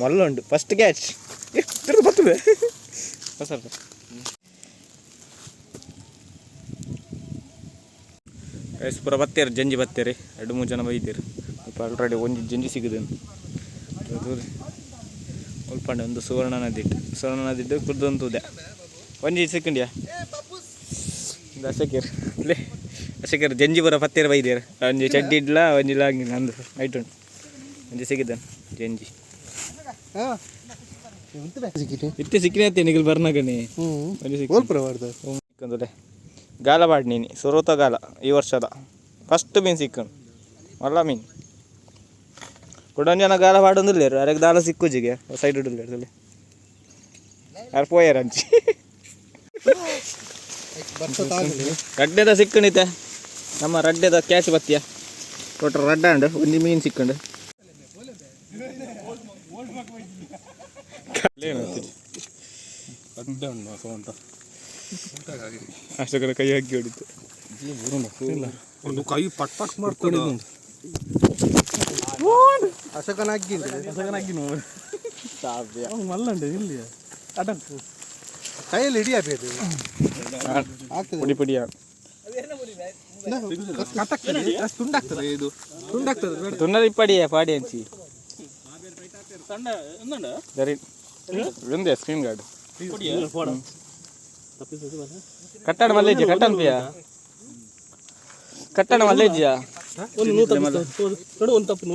ಮಲ್ಲ ಉಂಟು first catch ಬರ್ತದೆ ಸ್ವಲ್ಪ ಪೂರ ಬತ್ತೇರಿ ಜಂಜಿ ಬತ್ತೇರಿ 2-3 ಜನ ಬೈತೀರಿ ಇಪ್ಪ ಆಲ್ರೆಡಿ ಒಂದು ಜಂಜಿ ಸಿಗುದು ಉಲ್ಪಂಡೆ ಒಂದು ಸುವರ್ಣ ನದಿಟ್ಟು ಕುಡ್ದಂತುದೆ ಒಂಜಿ ಸಿಕ್ಕಂಡ್ಯಾ ಅಶಕೇರ್ ಇಲ್ಲೇ ಅಶಕೇರ್ ಜಂಜಿ ಬರ ಪತ್ತೇರು ಬೈದೇರು ಒಂಜಿ ಚಡ್ಡಿ ಇಡ್ಲ ಒಂಜಿ ಲಾಂಗಿ ನಂದು ಐಟ್ ಉಂಟು ಒಂಜಿ ಸಿಗಿದ್ದಾನೆ ಜಂಜಿ ಇತ್ತೆ ಸಿಕ್ಕಿನ ನಿಗಲ್ ಬರ್ನಾಗಣಿ ಸಿಕ್ಕಂದ್ರೆ ಗಾಲ ಬಾಡ್ನೀನಿ ಸುರೋತ ಗಾಲ ಈ ವರ್ಷದ ಫಸ್ಟ್ ಮೀನು ಸಿಕ್ಕನು ಮಲ್ಲ ಮೀನು ಕೊಡೊಂದು ಜನ ಗಾಲ ಬಾಡೊಂದಿಲ್ಲೇರು ಅರೆಗೆ ದಾಲ ಸಿಕ್ಕುಜಿಗೆ ಸೈಡ್ ಇಡಲೇರು ಯಾರು ಪೋಯಾರ ಹಂಚಿ ರಡ್ಡೆದ ಸಿಕ್ಕಣಿತೆ ನಮ್ಮ ರಡ್ಡೆದ ಕ್ಯಾಚ್ ಬತ್ತಿಯ ಕೊಟ್ರ ರಡ್ಡ ಉಂಡು ಒಂದು ಮೀನು ಸಿಕ್ಕಂಡು ಅಷ್ಟರ ಕೈ ಹಾಕಿ ಹೊಡಿತು ಒಂದು ಕೈ ಪಟ್ ಪಟ್ ಮಾಡ್ಕೊಂಡು ಅಶಕನಾಗಿ ಮಲ್ಲಂಡೆ ಇಲ್ಲಿ ಅಡಂಕು ಕೈಯಲ್ಲಿ ಹಿಡಿಯಬೇಕು ಪುಡಿ ಪುಡಿಯ ತುಂಡಾಗ್ತದೆ ಇದು ತುಂಡಾಗ್ತದೆ ತುಂಡದ ಇಪ್ಪಡಿಯ ಪಾಡಿ ಹಂಚಿ ಸರಿ ಒಂದೇ ಸ್ಕ್ರೀನ್ ಗಾರ್ಡ್ ಕಟ್ಟಡ ಮಲ್ಲೇಜ್ ಕಟ್ಟನ್ ಪಿಯಾ ಕಟ್ಟಡ ಮಲ್ಲೇಜ್ ಒಂದು ತಪ್ಪು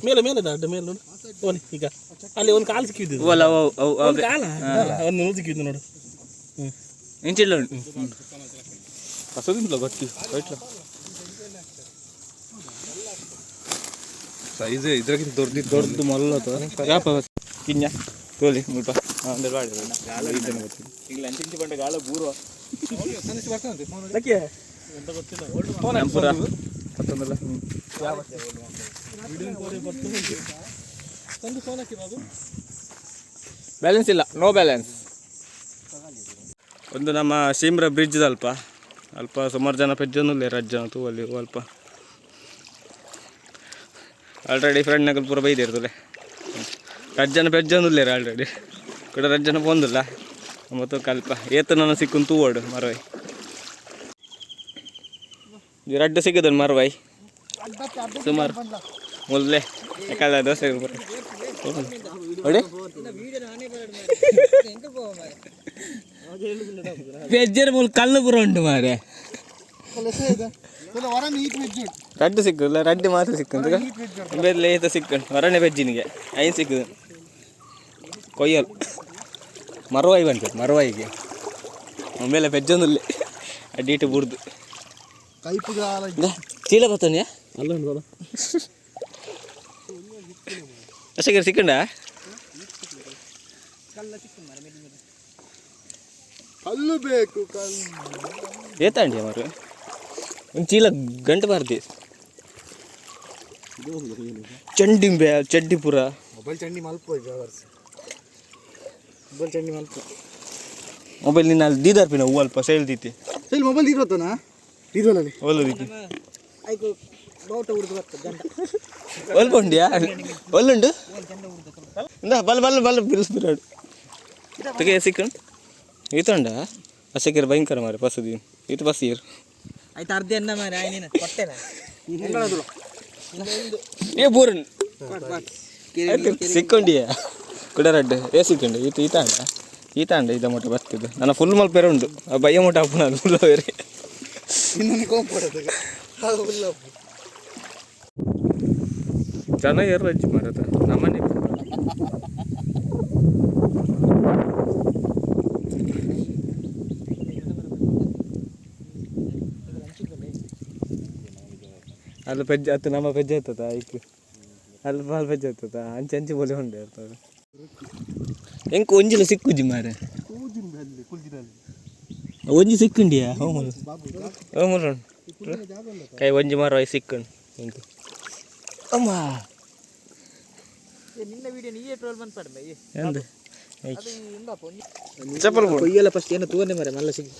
ಮೇಲೆ ಮೇಲೆ ಅಡ್ಡ ಮೇಲೆ ನೋಡು ಈಗ ಅಲ್ಲಿ ಒಂದು ಕಾಲು ಸಿಕ್ಕಿದ್ದು ಕಾಲ ಒಂದು ನೂರು ಸಿಕ್ಕಿದ್ದು ನೋಡು ಇಂಚಿಲ್ಲ ಹೊಸದಿಂದಲ ಗೊತ್ತಿ ಹೋಯ್ಟ್ಲ ಸೈಜ್ ಇದ್ರಾಗಿಂತ ದೊಡ್ಡದು ಮೊಲ್ಲತ ಯಾಪ ಕಿಂಜ ತೋಲಿ ಮುಲ್ಪ ಅಂದ್ರೆ ಬಾಡಿ ಈಗ ಲಂಚಿಂಚಿ ಬಂಡೆ ಗಾಳ ಬೂರುವ ಪುರ ಮತ್ತೊಂದಲ್ಲ ಬ್ಯಾಲೆನ್ಸ್ ಇಲ್ಲ ನೋ ಬ್ಯಾಲೆನ್ಸ್ ಒಂದು ನಮ್ಮ ಸೀಮ್ರ ಬ್ರಿಡ್ಜ್ ಅಲ್ಪ ಸುಮಾರು ಜನ ಪೆಜ್ಜನೂ ಇಲ್ಲ ರಜ್ಜನ ತೂವಲ್ಲಿ ಅಲ್ಪ ಆಲ್ರೆಡಿ ಫ್ರೆಂಡ್ ನಗಲ್ ಪೂರ ಬೈದಿರ್ತದೆ ರಜ್ಜನ ಪೆಜ್ಜನೂ ಇಲ್ಲ ಆಲ್ರೆಡಿ ಕೂಡ ರಜ್ಜನ ಬಂದಿಲ್ಲ ಮತ್ತು ಕಲ್ಪ ಏತ ನನ್ನ ಸಿಕ್ಕುನ್ ತೂವಡು ಮರವೈ ರಡ್ಡು ಸಿಗದನ್ ಮರವೈ ಸುಮಾರು ಮೊದಲೇ ಯಾಕಂದ್ರೆ ದೋಸೆ ನೋಡಿ ಪೆಜ್ಜರ ಮೂಲ ಕಲ್ಲು ಪುರ ಉಂಟು ಮಾರೆ ರಡ್ಡು ಸಿಕ್ಕಲ್ಲ ರಡ್ಡು ಮಾತ್ರ ಸಿಕ್ಕಂತ ಬೇರೆ ಏತ ಸಿಕ್ಕಂಡು ಹೊರನೆ ಪೆಜ್ಜಿನಿಗೆ ಐನ್ ಸಿಕ್ಕದು ಕೊಯ್ಯಲ್ ಮರವಾಯಿ ಬಂತು ಮರವಾಯಿಗೆ ಆಮೇಲೆ ಪೆಜ್ಜೊಂದಲ್ಲಿ ಅಡ್ಡಿಟ್ಟು ಬುಡ್ದು ಚೀಲ ಬತ್ತಾನೆ ಅಲ್ಲ ನೋಡು ಅಷ್ಟಕ್ಕೆ ಸಿಕ್ಕಂಡ ಕಲ್ಲು ಬೇಕು ಏತಾಂಡಿ ಮಾರು ಒಂದು ಚೀಲ ಗಂಟು ಬಾರ್ದಿ ಚಂಡಿಂಬೆ ಚಡ್ಡಿಪುರ ಮೊಬೈಲ್ ಚಂಡಿ ಮಲ್ಪ ಮೊಬೈಲ್ ಚಂಡಿ ಮಲ್ಪ ಮೊಬೈಲ್ ನಿನ್ನ ಅಲ್ಲಿ ದೀದಾರ್ಪಿನ ಹೂ ಅಲ್ಪ ಸೇಲ್ದೀತಿ ಸರಿ ಮೊಬೈಲ್ ಇರೋತನಾ ಇದರಲ್ಲಿ ಒಲ್ಲದೀತಿ ಒಲ್ಪುಂಡ್ಯಾ ಒಲ್ಲುಂಡು ಇಂದ ಬಲ್ ಬಿಲ್ಸ್ಬಿರಾಡು ತೆಗೆ ಸಿಕ್ಕಂಡು ಈತಂಡ ಅಸಕೀರ್ ಭಯಂಕರ ಮಾರೆ ಪಸದಿ ಈತ ಪಸೀರ್ ಆಯ್ತು ಅರ್ಧ ಎನ್ನ ಮಾರೆ ಆಯ್ನೇನ ಕೊಟ್ಟೆನ ಏ ಬೋರನ್ ಸಿಕ್ಕೊಂಡಿಯಾ ಕುಡರಡ್ಡು ಏ ಸಿಕ್ಕಂಡು ಈತಾಂಡ ಇದ ಮೊಟ್ಟ ಬರ್ತಿದ್ದು ನನ್ನ ಫುಲ್ ಮಲ್ಪೇರ ಉಂಡು ಆ ಬಯ್ಯ ಮೊಟ್ಟ ಅಪ್ಪನ ಅದು ಫುಲ್ ಬೇರೆ ಜನ ಯಾರು ರಜ್ಜಿ ಮಾಡತ್ತ ನಮ್ಮನೆ ಅಲ್ಲಿ ಪೆಜ್ಜ ಹತ್ತು ನಮ್ಮ ಪೆಜ್ಜೆ ಇರ್ತದ ಐಕ್ ಅಲ್ಲಿ ಬಾಲ್ ಪೆಜ್ಜೆ ಇರ್ತದ ಅಂಚೆ ಬೋಲೆ ಹೊಂಡೆ ಇರ್ತದೆ ಹೆಂಗೆ ಒಂಜಿಲ ಸಿಕ್ಕುಜಿ ಮಾರೆ ಒಂಜಿ ಸಿಕ್ಕಂಡಿಯಾ ಹೋಮುಲ ಕೈ ಒಂಜಿ ಮಾರ ಸಿಕ್ಕಂಡು ಎಂತು ಅಮ್ಮ ನಿನ್ನ ವಿಡಿಯೋ ನೀಯೇ ಟ್ರೋಲ್ ಮಾಡ್ತಾರೆ ಎಂದು ಚಪ್ಪಲ್ ಕೊಯ್ಯಲ್ಲ ಫಸ್ಟ್ ಏನು ತೂವನೆ ಮಾರೆ ಮಲ್ಲ ಸಿಕ್ಕಿ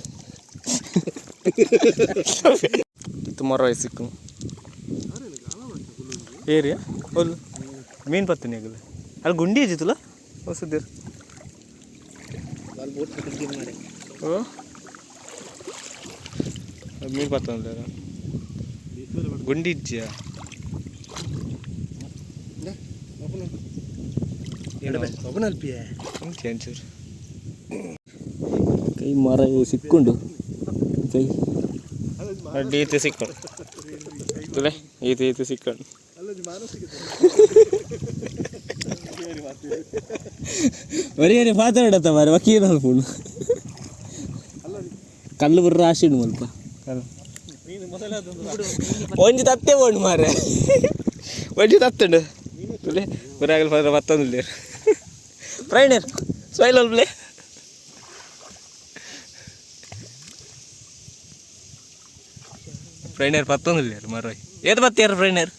ಇದು ಮರ ಸಿಕ್ಕು ಏರಿಯಾ ಹೊಲ್ಲು ಮೀನು ಪತ್ತನಿ ಆಗಲ್ಲ ಅಲ್ಲಿ ಗುಂಡಿ ಇದ್ದಿತ್ತಲ್ಲ ಹೊಸದಿರ್ ಮೀನು ಪತ್ತಲ್ಲ ಗುಂಡಿ ಇಜ್ಜಿಯ ಒಂಚೂರು ಕೈ ಮರ ಸಿಕ್ಕೊಂಡು ಕೈ ಅಡ್ಡಿ ಈತ ಸಿಕ್ಕೊಂಡು ಈತ ಸಿಕ್ಕೊಂಡು ಒರಿ ಮಾತಾಡತ್ತ ಮಾರ ವಕೀಲ ಅಲ್ಪುಂಡು ಕಲ್ಲು ಬುರ್ರ ರಾಶಿಡು ಮಲ್ಪ ಒಂಜಿ ತತ್ತೆ ಬೋಂಡು ಮಾರ ಒಂಜಿ ತತ್ತುಂಡು ತುಲೆ ಬರಾಗಲ್ ಪದ ಮತ್ತೊಂದು ಪ್ರೈಣರ್ ಸೊಯ್ಲಲ್ ಪ್ಲೇ ಫ್ರೈನರ್ ಪತ್ತೊಂದು ಮರ ಏದು ಬತ್ತಾರ ಫ್ರೈನರ್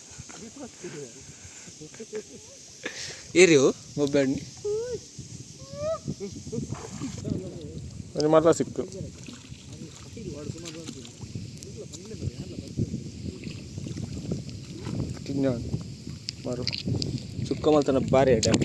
ಏರಿ ಮೊಬ್ಬಣ್ಣಿ ಒಂದು ಮರ ಸಿಕ್ತು ತಿನ್ನ ಮರು ಸುಕ್ಕ ಮಲ್ತನ ಭಾರಿ ಡ್ಯಾಮ್